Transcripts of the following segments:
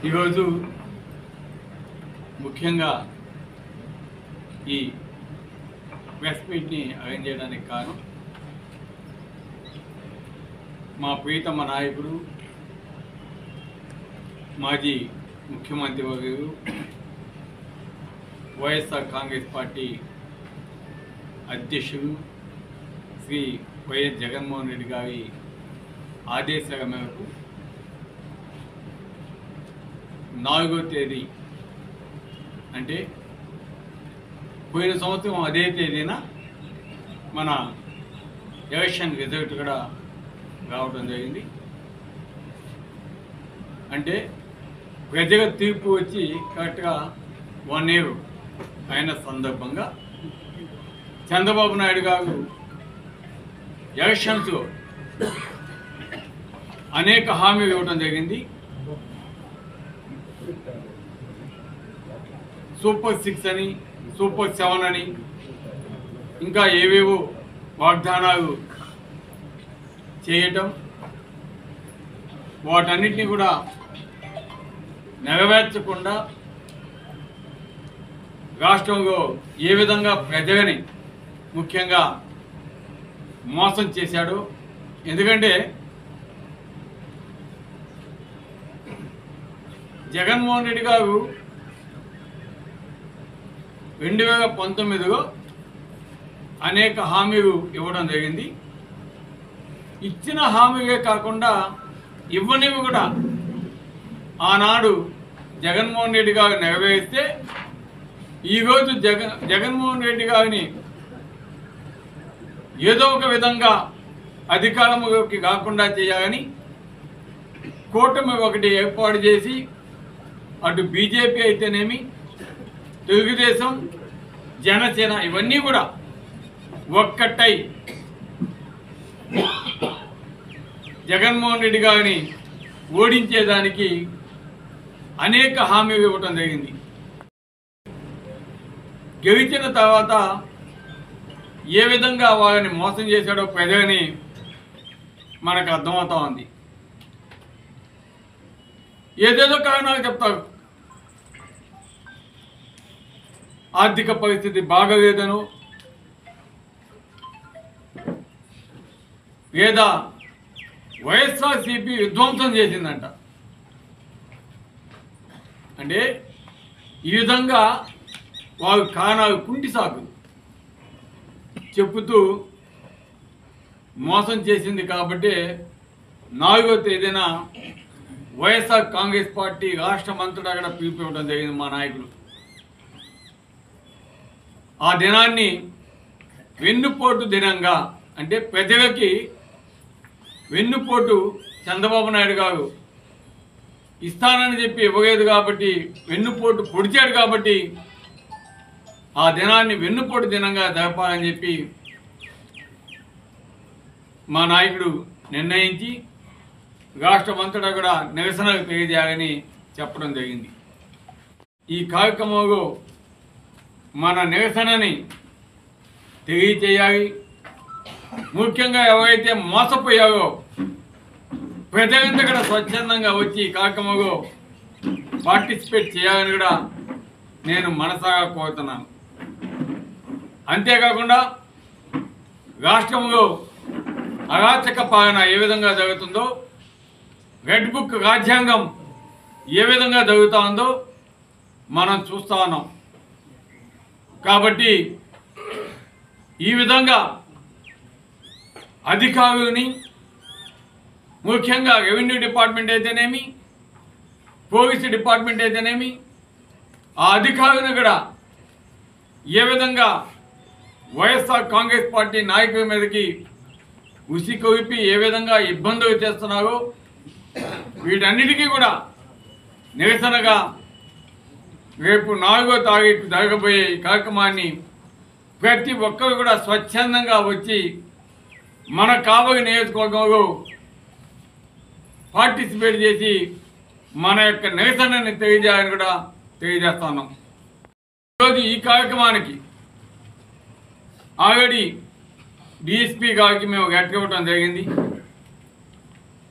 ఈరోజు ముఖ్యంగా ఈ ప్రెస్ మీట్ని అరేంజ్ చేయడానికి కారణం మా ప్రీతమ నాయకుడు మాజీ ముఖ్యమంత్రి వర్యులు వైఎస్ఆర్ కాంగ్రెస్ పార్టీ అధ్యక్షుడు శ్రీ వైఎస్ జగన్మోహన్ రెడ్డి గారి ఆదేశాల మేరకు 4వ తేదీ అంటే పోయిన సంవత్సరం అదే తేదీన మన ఎలక్షన్ రిజల్ట్ కూడా రావడం జరిగింది. అంటే ప్రజల తీర్పు వచ్చి కరెక్ట్గా 1 year అయిన సందర్భంగా చంద్రబాబు నాయుడు గారు ఎలక్షన్స్లో అనేక హామీలు ఇవ్వడం జరిగింది. సూపర్ 6 అని, సూపర్ 7 అని, ఇంకా ఏవేవో వాగ్దానాలు చేయటం, వాటన్నిటినీ కూడా నెరవేర్చకుండా రాష్ట్రంలో ఏ విధంగా ప్రజలని ముఖ్యంగా మోసం చేశాడో. ఎందుకంటే జగన్మోహన్ రెడ్డి గారు 2019లో అనేక హామీలు ఇవ్వడం జరిగింది. ఇచ్చిన హామీలే కాకుండా ఇవ్వనివి కూడా ఆనాడు జగన్మోహన్ రెడ్డి గారు నెరవేరిస్తే ఈరోజు జగన్మోహన్ రెడ్డి గారిని ఏదో ఒక విధంగా అధికారంలోకి కాకుండా చేయాలని కూటమి ఒకటి ఏర్పాటు చేసి అటు బీజేపీ అయితేనేమి, తెలుగుదేశం, జనసేన ఇవన్నీ కూడా ఒక్కటై జగన్మోహన్ రెడ్డి గారిని ఓడించేదానికి అనేక హామీలు ఇవ్వటం జరిగింది. గెలిచిన తర్వాత ఏ విధంగా వాళ్ళని మోసం చేశాడో ప్రజలని మనకు అర్థమవుతా ఉంది. ఏదేదో కారణాలు చెప్తారు. ఆర్థిక పరిస్థితి బాగలేదను, లేదా వైఎస్ఆర్సీపీ విధ్వంసం చేసిందంట. అంటే ఈ విధంగా వారు కారణాలు కుంటి సాకు చెప్పుతూ మోసం చేసింది. కాబట్టి 4వ తేదీన వైఎస్ఆర్ కాంగ్రెస్ పార్టీ రాష్ట్రమంతటా కూడా పిలుపు ఇవ్వడం జరిగింది మా నాయకులు. ఆ దినాన్ని వెన్నుపోటు దినంగా, అంటే ప్రజలకి వెన్నుపోటు చంద్రబాబు నాయుడు గారు ఇస్తానని చెప్పి ఇవ్వలేదు కాబట్టి, వెన్నుపోటు పొడిచాడు కాబట్టి ఆ దినాన్ని వెన్నుపోటు దినంగా జరపాలని చెప్పి మా నాయకుడు నిర్ణయించి రాష్ట్రమంతటా కూడా నిరసనలు తెలియజేయాలని చెప్పడం జరిగింది. ఈ కార్యక్రమంలో మన నిరసనని తెలియజేయాలి. ముఖ్యంగా ఎవరైతే మోసపోయారో ప్రజలంతా కూడా స్వచ్ఛందంగా వచ్చి ఈ కార్యక్రమంలో పార్టిసిపేట్ చేయాలని కూడా నేను మనసారా కోరుతున్నాను. అంతేకాకుండా రాష్ట్రంలో అరాచక పాలన ఏ విధంగా జరుగుతుందో, రెడ్ బుక్ రాజ్యాంగం ఏ విధంగా జరుగుతూ ఉందో మనం చూస్తూ ఉన్నాం. కాబట్టి ఈ విధంగా అధికారులని, ముఖ్యంగా రెవెన్యూ డిపార్ట్మెంట్ అయితేనేమి, పోలీసు డిపార్ట్మెంట్ అయితేనేమి, ఆ అధికారులను కూడా ఏ విధంగా వైఎస్ఆర్ కాంగ్రెస్ పార్టీ నాయకుల మీదకి ఉసికొలిపి ఏ విధంగా ఇబ్బందులు చేస్తున్నారో వీటన్నిటికీ కూడా నిరసనగా రేపు 4వ తారీఖు జరగబోయే ఈ కార్యక్రమాన్ని ప్రతి ఒక్కరు కూడా స్వచ్ఛందంగా వచ్చి మన కావలి నియోజకవర్గంలో పార్టిసిపేట్ చేసి మన యొక్క నిరసనని తెలియజేయాలని కూడా తెలియజేస్తున్నాం. ఈరోజు ఈ కార్యక్రమానికి ఆల్రెడీ డిఎస్పీ గారికి మేము లెటర్ ఇవ్వడం జరిగింది.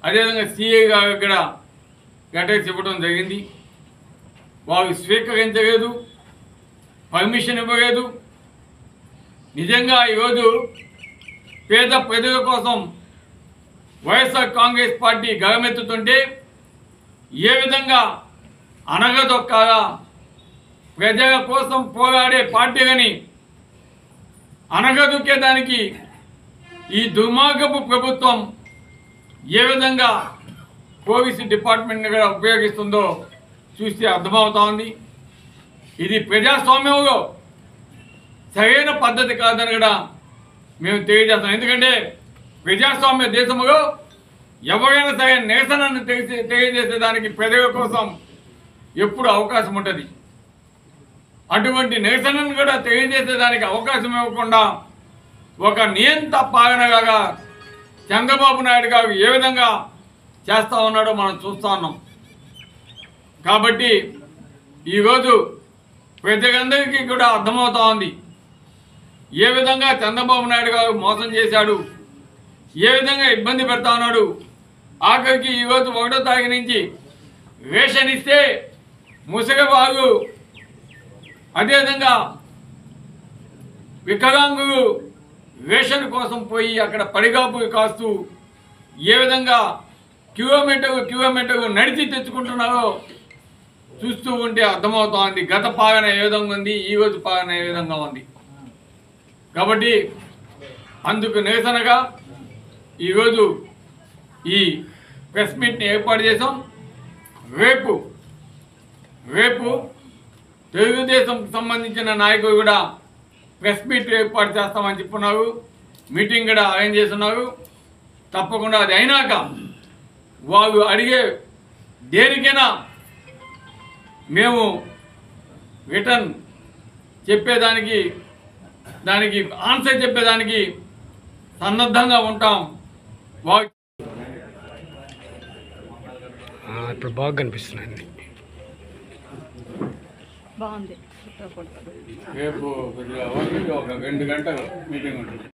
అదేవిధంగా సిఐ గారికి కూడా లెటర్స్ ఇవ్వడం జరిగింది. వారు స్వీకరించలేదు, పర్మిషన్ ఇవ్వలేదు. నిజంగా ఈరోజు పేద ప్రజల కోసం వైఎస్ఆర్ కాంగ్రెస్ పార్టీ గగమెత్తుతుంటే ఏ విధంగా అనగదొక్కాలా, ప్రజల కోసం పోరాడే పార్టీలని అనగదొక్కేదానికి ఈ దుర్మార్గపు ప్రభుత్వం ఏ విధంగా పోలీసు డిపార్ట్మెంట్ని కూడా ఉపయోగిస్తుందో చూస్తే అర్థమవుతా ఉంది. ఇది ప్రజాస్వామ్యంలో సరైన పద్ధతి కాదని కూడా మేము తెలియజేస్తాం. ఎందుకంటే ప్రజాస్వామ్య దేశంలో ఎవరైనా సరే నిరసనను తెలియజేసేదానికి ప్రజల కోసం ఎప్పుడు అవకాశం ఉంటుంది. అటువంటి నిరసనను కూడా తెలియజేసేదానికి అవకాశం ఇవ్వకుండా ఒక నియంత పాలనగా చంద్రబాబు నాయుడు గారు ఏ విధంగా చేస్తూ ఉన్నాడో మనం చూస్తూ ఉన్నాం. కాబట్టి ఈరోజు ప్రజలందరికీ కూడా అర్థమవుతా ఉంది ఏ విధంగా చంద్రబాబు నాయుడు గారు మోసం చేశాడు, ఏ విధంగా ఇబ్బంది పెడతా ఉన్నాడు. ఆఖరికి ఈరోజు 1వ తారీఖు నుంచి రేషన్ ఇస్తే ముసలివారు, అదేవిధంగా వికలాంగులు రేషన్ కోసం పోయి అక్కడ పడిగాపు కాస్తూ ఏ విధంగా కిలోమీటర్లు నడిచి తెచ్చుకుంటున్నారో చూస్తూ ఉంటే అర్థమవుతోంది గత పాలన ఏ విధంగా ఉంది, ఈరోజు పాలన ఏ విధంగా ఉంది. కాబట్టి అందుకు నిరసనగా ఈరోజు ఈ ప్రెస్ మీట్ని ఏర్పాటు చేసాం. రేపు తెలుగుదేశంకు సంబంధించిన నాయకులు కూడా ప్రెస్ మీట్ ఏర్పాటు చేస్తామని చెప్పున్నారు. మీటింగ్ కూడా అరేంజ్ చేస్తున్నారు. తప్పకుండా అది అయినాక వాళ్ళు అడిగే దేనికైనా మేము రిటర్న్ చెప్పేదానికి, దానికి ఆన్సర్ చెప్పేదానికి సన్నద్ధంగా ఉంటాం. ఇప్పుడు బాగా కనిపిస్తున్నాయండి. బాగుంది. రేపు ఒక 2 గంటలు మీటింగ్ ఉంటుంది.